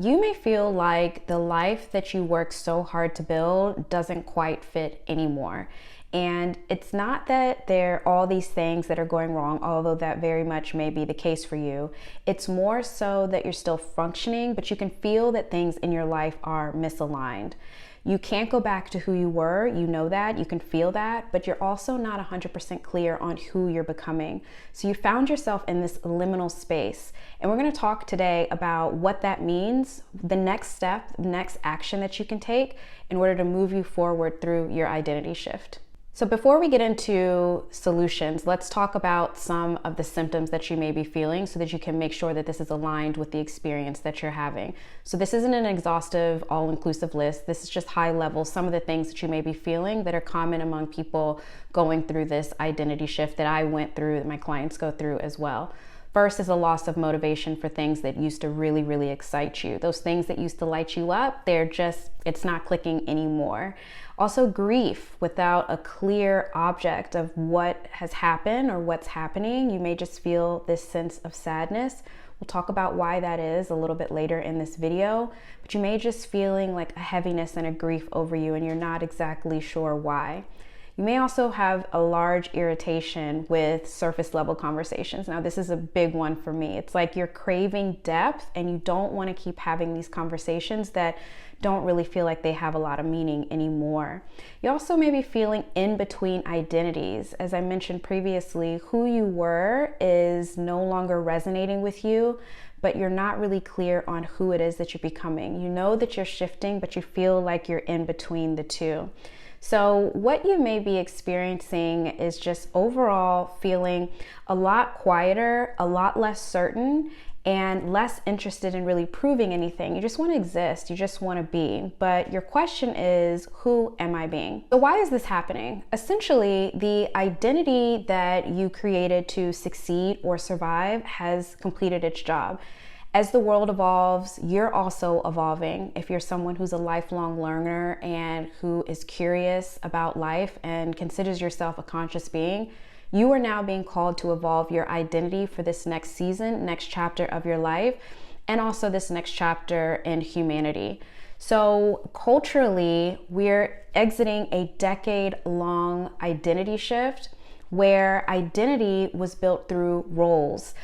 You may feel like the life that you worked so hard to build doesn't quite fit anymore. And it's not that there are all these things that are going wrong, although that very much may be the case for you. It's more so that you're still functioning, but you can feel that things in your life are misaligned. You can't go back to who you were, you know that, you can feel that, but you're also not 100% clear on who you're becoming. So you found yourself in this liminal space. And we're gonna talk today about what that means, the next step, the next action that you can take in order to move you forward through your identity shift. So before we get into solutions, let's talk about some of the symptoms that you may be feeling so that you can make sure that this is aligned with the experience that you're having. So this isn't an exhaustive, all-inclusive list. This is just high level, some of the things that you may be feeling that are common among people going through this identity shift that I went through, that my clients go through as well. First is a loss of motivation for things that used to really, really excite you. Those things that used to light you up, it's not clicking anymore. Also grief without a clear object of what has happened or what's happening. You may just feel this sense of sadness. We'll talk about why that is a little bit later in this video, but you may just feeling like a heaviness and a grief over you and you're not exactly sure why. You may also have a large irritation with surface level conversations. Now, this is a big one for me. It's like you're craving depth and you don't want to keep having these conversations that don't really feel like they have a lot of meaning anymore. You also may be feeling in between identities. As I mentioned previously, who you were is no longer resonating with you, but you're not really clear on who it is that you're becoming. You know that you're shifting, but you feel like you're in between the two. So what you may be experiencing is just overall feeling a lot quieter, a lot less certain, and less interested in really proving anything. You just want to exist, you just want to be. But your question is, who am I being? So why is this happening? Essentially, the identity that you created to succeed or survive has completed its job. As the world evolves, you're also evolving. If you're someone who's a lifelong learner and who is curious about life and considers yourself a conscious being, you are now being called to evolve your identity for this next season, next chapter of your life, and also this next chapter in humanity. So culturally, we're exiting a decade-long identity shift where identity was built through roles,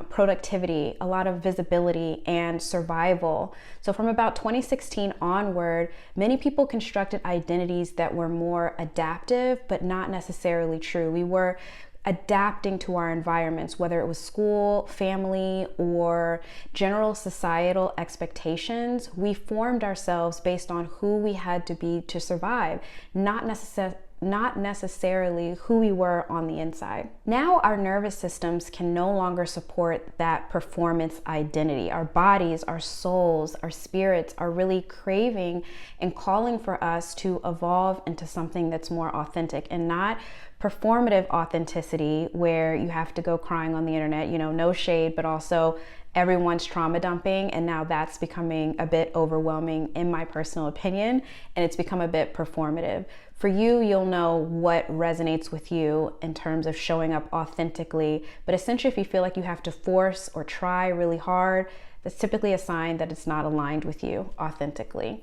productivity, a lot of visibility, and survival. So from about 2016 onward, many people constructed identities that were more adaptive, but not necessarily true. We were adapting to our environments, whether it was school, family, or general societal expectations. We formed ourselves based on who we had to be to survive, not necessarily who we were on the inside. Now our nervous systems can no longer support that performance identity. Our bodies, our souls, our spirits are really craving and calling for us to evolve into something that's more authentic and not performative authenticity where you have to go crying on the internet, no shade, but also everyone's trauma dumping, and now that's becoming a bit overwhelming in my personal opinion, and it's become a bit performative. For you, you'll know what resonates with you in terms of showing up authentically, but essentially if you feel like you have to force or try really hard, that's typically a sign that it's not aligned with you authentically.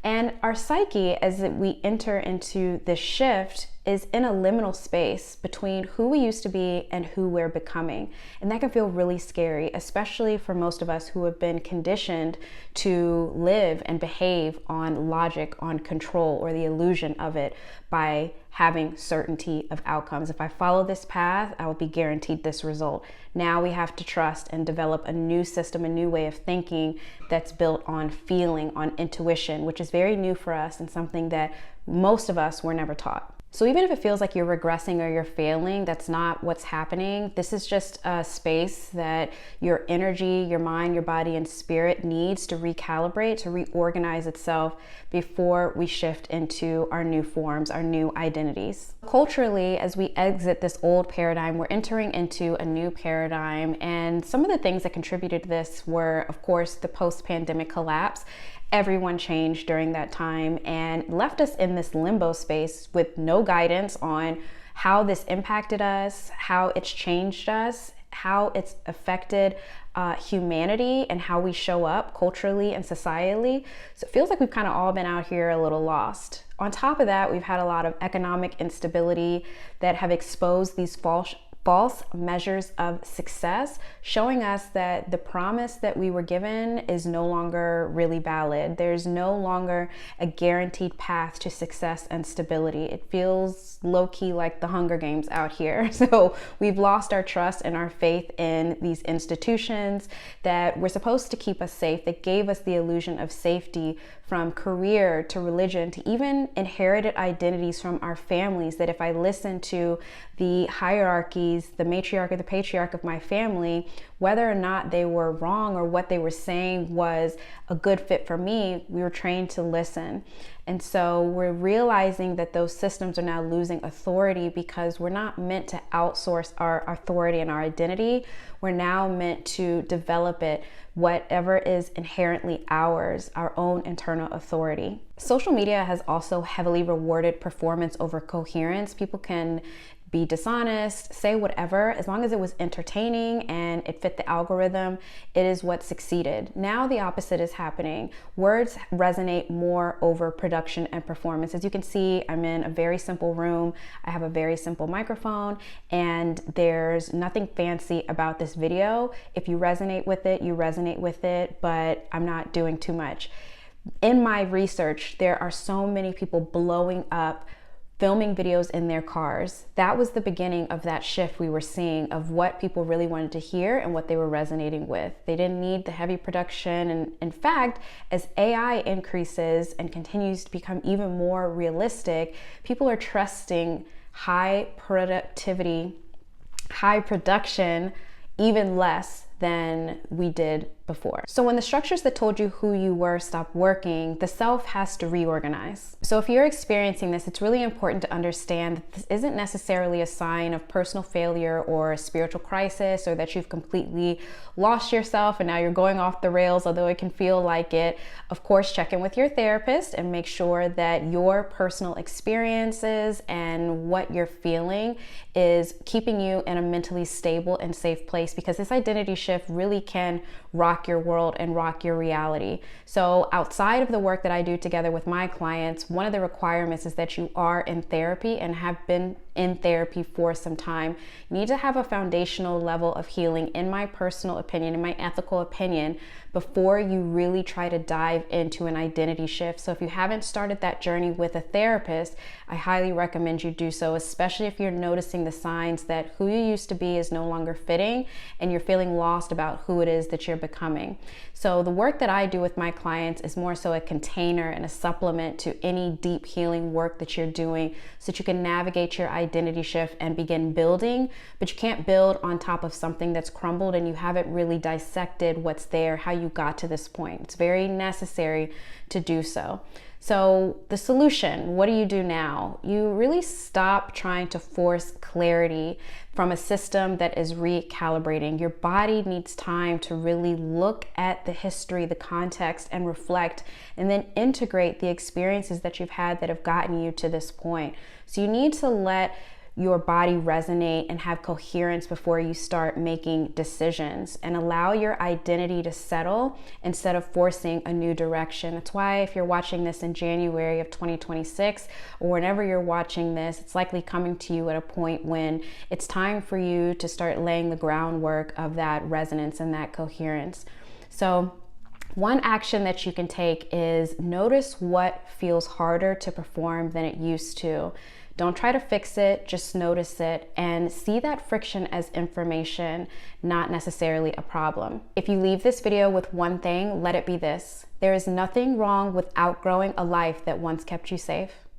And our psyche, as we enter into this shift, is in a liminal space between who we used to be and who we're becoming. And that can feel really scary, especially for most of us who have been conditioned to live and behave on logic, on control, or the illusion of it by having certainty of outcomes. If I follow this path, I will be guaranteed this result. Now we have to trust and develop a new system, a new way of thinking that's built on feeling, on intuition, which is very new for us and something that most of us were never taught. So even if it feels like you're regressing or you're failing, that's not what's happening. This is just a space that your energy, your mind, your body, and spirit needs to recalibrate, to reorganize itself before we shift into our new forms, our new identities. Culturally, as we exit this old paradigm, we're entering into a new paradigm. And some of the things that contributed to this were, of course, the post-pandemic collapse. Everyone changed during that time and left us in this limbo space with no guidance on how this impacted us, how it's changed us, how it's affected humanity and how we show up culturally and societally. So it feels like we've kind of all been out here a little lost. On top of that, we've had a lot of economic instability that have exposed these false measures of success, showing us that the promise that we were given is no longer really valid. There's no longer a guaranteed path to success and stability. It feels low-key like the Hunger Games out here. So we've lost our trust and our faith in these institutions that were supposed to keep us safe, that gave us the illusion of safety, from career to religion to even inherited identities from our families, that if I listen to the hierarchies, the matriarch or the patriarch of my family, whether or not they were wrong or what they were saying was a good fit for me, we were trained to listen. And so we're realizing that those systems are now losing authority because we're not meant to outsource our authority and our identity. We're now meant to develop it, whatever is inherently ours, our own internal authority. Social media has also heavily rewarded performance over coherence. People can be dishonest, say whatever, as long as it was entertaining and it fit the algorithm, it is what succeeded. Now the opposite is happening. Words resonate more over production and performance. As you can see, I'm in a very simple room. I have a very simple microphone, and there's nothing fancy about this video. If you resonate with it, you resonate with it, but I'm not doing too much. In my research, there are so many people blowing up filming videos in their cars. That was the beginning of that shift we were seeing of what people really wanted to hear and what they were resonating with. They didn't need the heavy production. And in fact, as AI increases and continues to become even more realistic, people are trusting high productivity, high production, even less than we did before. So when the structures that told you who you were stop working, the self has to reorganize. So if you're experiencing this, it's really important to understand that this isn't necessarily a sign of personal failure or a spiritual crisis, or that you've completely lost yourself and now you're going off the rails, although it can feel like it. Of course, check in with your therapist and make sure that your personal experiences and what you're feeling is keeping you in a mentally stable and safe place, because this identity shift really can rock your world and rock your reality. So outside of the work that I do together with my clients, one of the requirements is that you are in therapy and have been in therapy for some time. You need to have a foundational level of healing, in my personal opinion, in my ethical opinion, before you really try to dive into an identity shift. So if you haven't started that journey with a therapist, I highly recommend you do so, especially if you're noticing the signs that who you used to be is no longer fitting and you're feeling lost about who it is that you're becoming. So the work that I do with my clients is more so a container and a supplement to any deep healing work that you're doing, so that you can navigate your identity shift and begin building. But you can't build on top of something that's crumbled and you haven't really dissected what's there, how you got to this point. It's very necessary to do so. So the solution, what do you do now? You really stop trying to force clarity from a system that is recalibrating. Your body needs time to really look at the history, the context, and reflect, and then integrate the experiences that you've had that have gotten you to this point. So you need to let your body resonate and have coherence before you start making decisions, and allow your identity to settle instead of forcing a new direction. That's why if you're watching this in January of 2026, or whenever you're watching this, it's likely coming to you at a point when it's time for you to start laying the groundwork of that resonance and that coherence. So one action that you can take is notice what feels harder to perform than it used to. Don't try to fix it, just notice it and see that friction as information, not necessarily a problem. If you leave this video with one thing, let it be this: there is nothing wrong with outgrowing a life that once kept you safe.